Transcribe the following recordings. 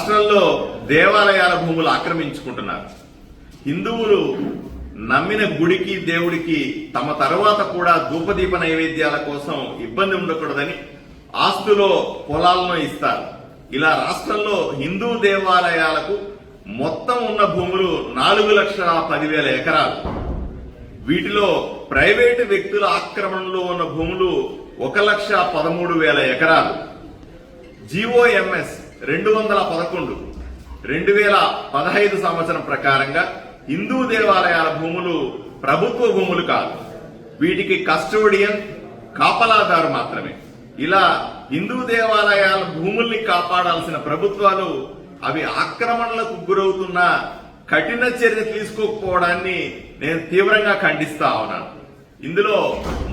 రాష్ట్రంలో దేవాలయాల భూములు ఆక్రమించుకుంటున్నారు. హిందువులు నమ్మిన గుడికి దేవుడికి తమ తరువాత కూడా ధూపదీప నైవేద్యాల కోసం ఇబ్బంది ఉండకూడదని ఆస్తులో పొలాలను ఇస్తారు. ఇలా రాష్ట్రంలో హిందూ దేవాలయాలకు మొత్తం ఉన్న భూములు 4,10,000 ఎకరాలు. వీటిలో ప్రైవేటు వ్యక్తుల ఆక్రమణలో ఉన్న భూములు 1,13,000 ఎకరాలు. జీఓఎంఎస్ 211 2015 సంవత్సరం ప్రకారంగా హిందూ దేవాలయాల భూములు ప్రభుత్వ భూములు కాదు, వీటికి కస్టోడియన్ కాపలాదారు మాత్రమే. ఇలా హిందూ దేవాలయాల భూముల్ని కాపాడాల్సిన ప్రభుత్వాలు అవి ఆక్రమణలకు గురవుతున్న కఠిన చర్య తీసుకోకపోవడాన్ని నేను తీవ్రంగా ఖండిస్తా ఉన్నాను. ఇందులో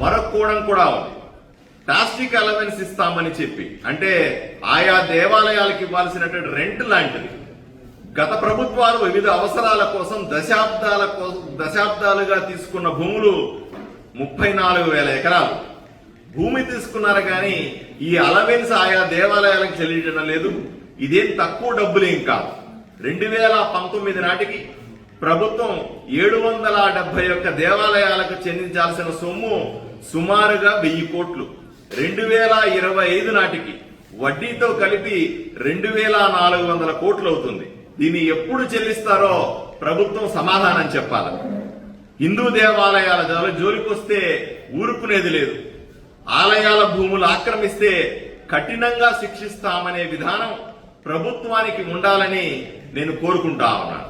మరొక కోణం కూడా ఉంది. ప్లాస్టిక్ అలవెన్స్ ఇస్తామని చెప్పి, అంటే ఆయా దేవాలయాలకు ఇవ్వాల్సినటువంటి రెంట్ లాంటిది గత ప్రభుత్వాలు వివిధ అవసరాల కోసం దశాబ్దాలుగా తీసుకున్న భూములు 34,000 ఎకరాలు భూమి తీసుకున్నారు. కానీ ఈ అలవెన్స్ ఆయా దేవాలయాలకు చెల్లించడం లేదు. ఇదేం తక్కువ డబ్బులేం కాదు. 2019 నాటికి ప్రభుత్వం 771 దేవాలయాలకు చెల్లించాల్సిన సొమ్ము సుమారుగా 1000 కోట్లు. 2025 నాటికి వడ్డీతో కలిపి 2,400 కోట్లు అవుతుంది. దీన్ని ఎప్పుడు చెల్లిస్తారో ప్రభుత్వం సమాధానం చెప్పాలి. హిందూ దేవాలయాల జోలికొస్తే ఊరుకునేది లేదు. ఆలయాల భూములు ఆక్రమిస్తే కఠినంగా శిక్షిస్తామనే విధానం ప్రభుత్వానికి ఉండాలని నేను కోరుకుంటా ఉన్నాను.